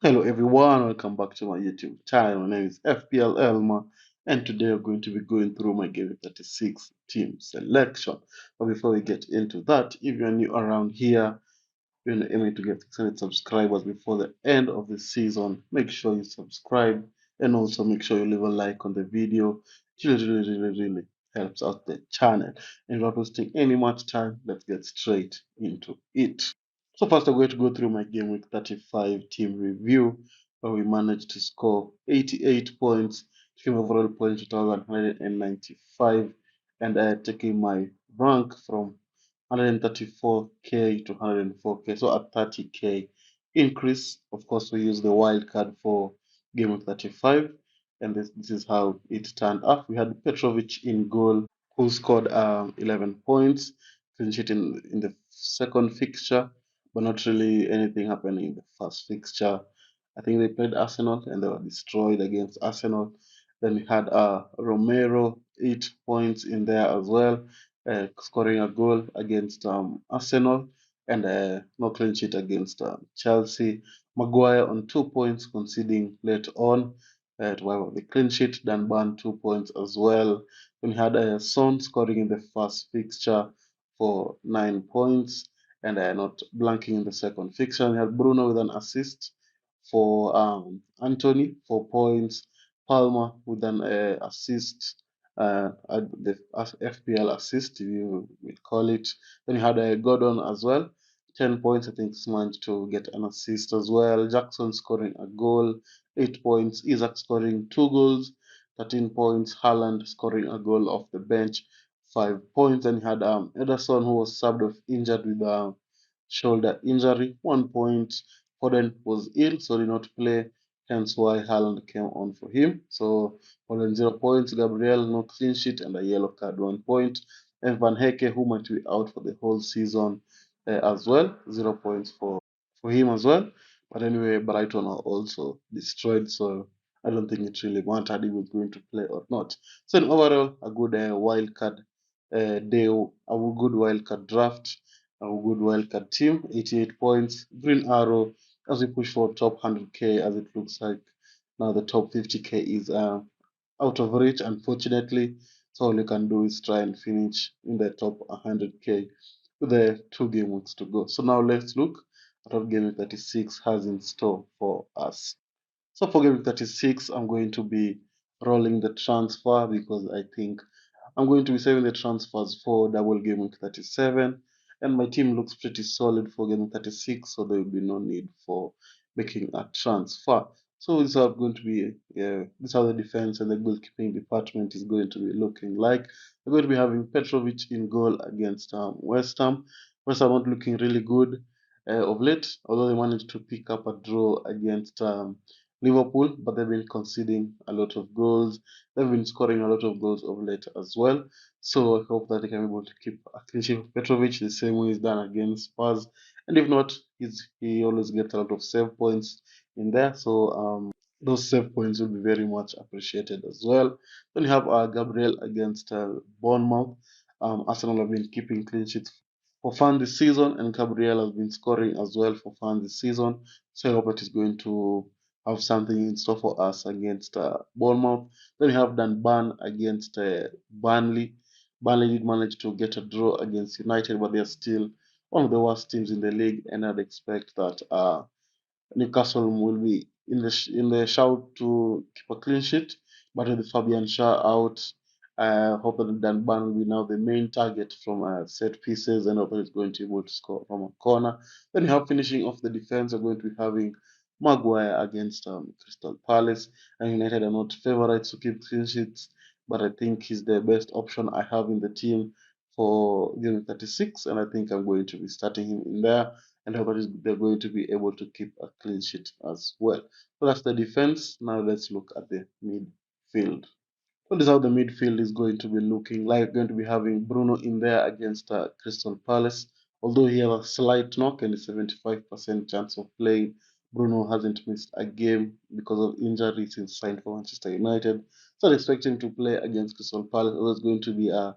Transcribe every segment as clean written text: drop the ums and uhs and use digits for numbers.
Hello everyone, welcome back to my YouTube channel. My name is FPL Elma, and today we're going to be going through my Game 36 team selection. But before we get into that, if you're new around here, we're aiming to get 600 subscribers before the end of the season. Make sure you subscribe and also make sure you leave a like on the video. It really helps out the channel. And without wasting any much time, let's get straight into it. So first, I'm going to go through my game week 35 team review, where we managed to score 88 points, taking overall points to 1,195, and taking my rank from 134k to 104k, so a 30k increase. Of course, we use the wild card for game week 35, and this is how it turned out. We had Petrovic in goal, who scored 11 points, clean sheet in the second fixture, but not really anything happening in the first fixture. I think they played Arsenal and they were destroyed against Arsenal. Then we had Romero, 8 points in there as well, scoring a goal against Arsenal, and no clean sheet against Chelsea. Maguire on 2 points, conceding late on to wipe the clean sheet. Dan Burn 2 points as well. Then we had Son scoring in the first fixture for 9 points and not blanking in the second fixture. We had Bruno with an assist for Anthony, 4 points. Palmer with an assist, the FPL assist, if you will call it. Then you had Gordon as well, 10 points. I think he's managed to get an assist as well. Jackson scoring a goal, 8 points. Isaac scoring 2 goals, 13 points. Haaland scoring a goal off the bench, 5 points. Then you had Ederson, who was subbed off injured with a shoulder injury, 1 point. Foden was ill, so did not play, hence why Haaland came on for him. So Foden 0 points, Gabriel no clean sheet and a yellow card, 1 point. And Van Hecke, who might be out for the whole season as well, 0 points for him as well. But anyway, Brighton are also destroyed, so I don't think it really mattered if he was going to play or not. So in overall, a good wild card day, a good wild card draft, a good wild card team, 88 points. Green arrow as we push for top 100k, as it looks like now the top 50k is out of reach, unfortunately. So all you can do is try and finish in the top 100k with the 2 game weeks to go. So now let's look at what game week 36 has in store for us. So for game week 36, I'm going to be rolling the transfer because I think I'm going to be saving the transfers for double game week 37. And my team looks pretty solid for game week 36, so there will be no need for making a transfer. So this is how going to be. This is how the defense and the goalkeeping department is going to be looking like. We're going to be having Petrovic in goal against West Ham. West Ham not looking really good of late, although they managed to pick up a draw against Liverpool, but they've been conceding a lot of goals. They've been scoring a lot of goals of late as well. So I hope that they can be able to keep a clean sheet of Petrovic the same way he's done against Spurs. And if not, he always gets a lot of save points in there. So those save points will be very much appreciated as well. Then you have Gabriel against Bournemouth. Arsenal have been keeping clean sheets for fun this season, and Gabriel has been scoring as well for fun this season. So I hope that is going to have something in store for us against Bournemouth. Then we have Dan Burn against Burnley. Burnley did manage to get a draw against United, but they are still one of the worst teams in the league, and I'd expect that Newcastle will be in the shout to keep a clean sheet, but with Fabian Schär out, I hope that Dan Burn will be now the main target from set pieces, and hope that he's going to be able to score from a corner. Then you have finishing off the defense. We're going to be having Maguire against Crystal Palace, and United are not favourites to keep clean sheets, but I think he's the best option I have in the team for game 36, and I think I'm going to be starting him in there and hope that they're going to be able to keep a clean sheet as well. So that's the defense. Now let's look at the midfield. So this is how the midfield is going to be looking like. Going to be having Bruno in there against Crystal Palace. Although he has a slight knock and a 75% chance of playing, Bruno hasn't missed a game because of injury since signed for Manchester United. So I expect him to play against Crystal Palace. It's going to be a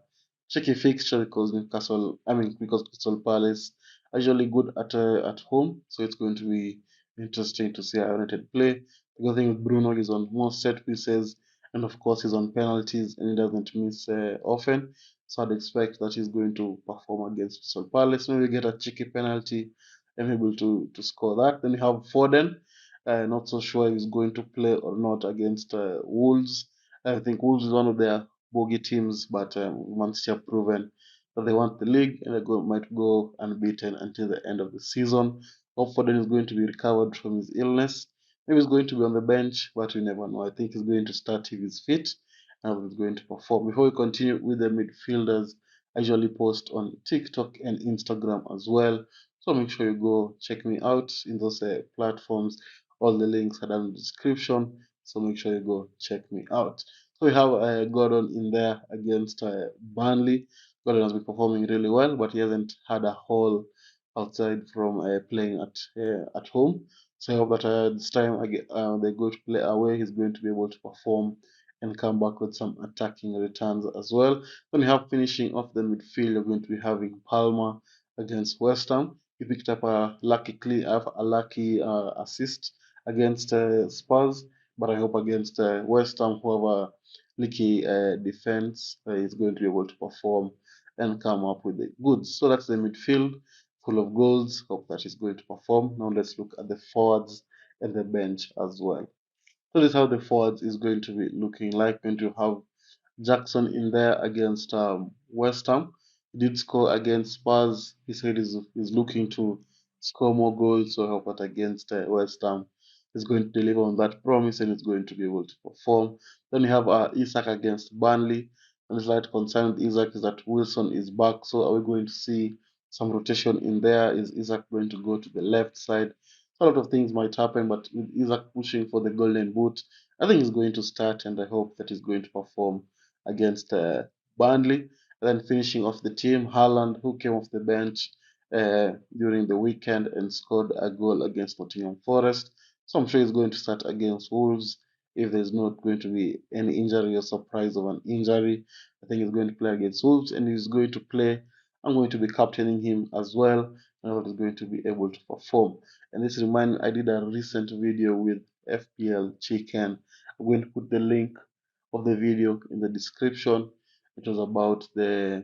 tricky fixture because because Crystal Palace are usually good at home, so it's going to be interesting to see how United play. Because I think Bruno is on more set pieces, and of course he's on penalties, and he doesn't miss often. So I'd expect that he's going to perform against Crystal Palace. Maybe get a cheeky penalty and able to score that. Then you have Foden. Not so sure he's going to play or not against Wolves. I think Wolves is one of their bogey teams, but Man City have proven that they want the league and might go unbeaten until the end of the season. Hope Foden is going to be recovered from his illness. Maybe he's going to be on the bench, but you never know. I think he's going to start if he's fit and he's going to perform. Before we continue with the midfielders, I usually post on TikTok and Instagram as well. So make sure you go check me out in those platforms. All the links are down in the description. So make sure you go check me out. So we have Gordon in there against Burnley. Gordon has been performing really well, but he hasn't had a whole outside from playing at home. So I hope that this time they go to play away, he's going to be able to perform and come back with some attacking returns as well. Then we have finishing off the midfield, you're going to be having Palmer against West Ham. He picked up a lucky assist against Spurs, but I hope against West Ham, who have a leaky defense, is going to be able to perform and come up with the goods. So that's the midfield full of goals. Hope that is going to perform. Now let's look at the forwards and the bench as well. So this is how the forwards is going to be looking like. Going to have Jackson in there against West Ham. He did score against Spurs. He said he's looking to score more goals. So I hope that against West Ham is going to deliver on that promise and is going to be able to perform. Then you have Isak against Burnley. And the slight concern with Isak is that Wilson is back. So are we going to see some rotation in there? Is Isak going to go to the left side? A lot of things might happen, but with Isak pushing for the golden boot, I think he's going to start and I hope that he's going to perform against Burnley. And then finishing off the team, Haaland, who came off the bench during the weekend and scored a goal against Nottingham Forest. So I'm sure he's going to start against Wolves if there's not going to be any injury or surprise of an injury. I think he's going to play against Wolves and he's going to play. I'm going to be captaining him as well. And he's going to be able to perform. And this reminds me, I did a recent video with FPL Chicken. I'm going to put the link of the video in the description. It was about the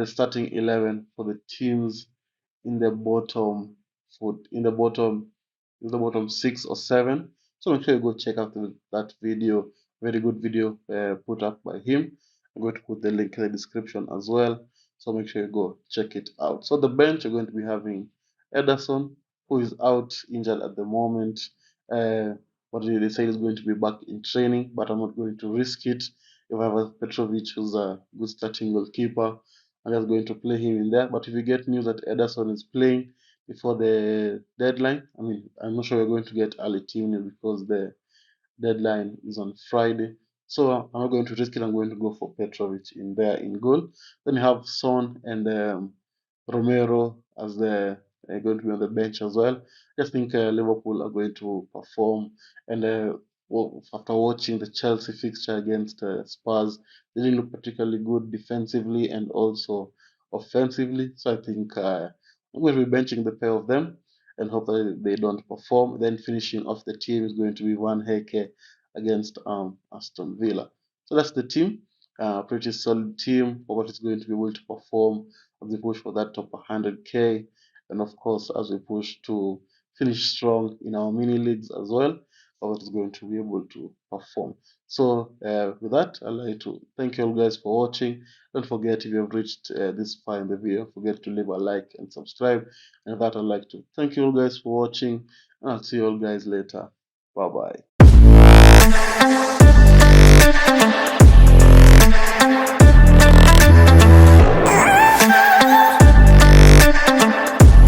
starting 11 for the teams in the bottom in the bottom 6 or 7. So make sure you go check out that video. Very good video put up by him. I'm going to put the link in the description as well. So make sure you go check it out. So the bench you're going to be having Ederson, who is out injured at the moment. Uh, but they say he's going to be back in training, but I'm not going to risk it. If I have a Petrovic, who's a good starting goalkeeper, I'm just going to play him in there. But if you get news that Ederson is playing before the deadline, I mean, I'm not sure we're going to get early team news because the deadline is on Friday. So I'm not going to risk it. I'm going to go for Petrovic in there in goal. Then you have Son and Romero as the going to be on the bench as well. I just think Liverpool are going to perform. And after watching the Chelsea fixture against Spurs, they didn't look particularly good defensively and also offensively. So I think I'm going to be benching the pair of them and hope that they don't perform. Then finishing off the team is going to be Van Heke against Aston Villa. So that's the team. Pretty solid team for what is going to be able to perform as we push for that top 100k, and of course as we push to finish strong in our mini leagues as well. What is going to be able to perform. So with that, I'd like to thank you all guys for watching. Don't forget, if you have reached this far in the video, don't forget to leave a like and subscribe. And with that, I'd like to thank you all guys for watching, and I'll see you all guys later. Bye bye.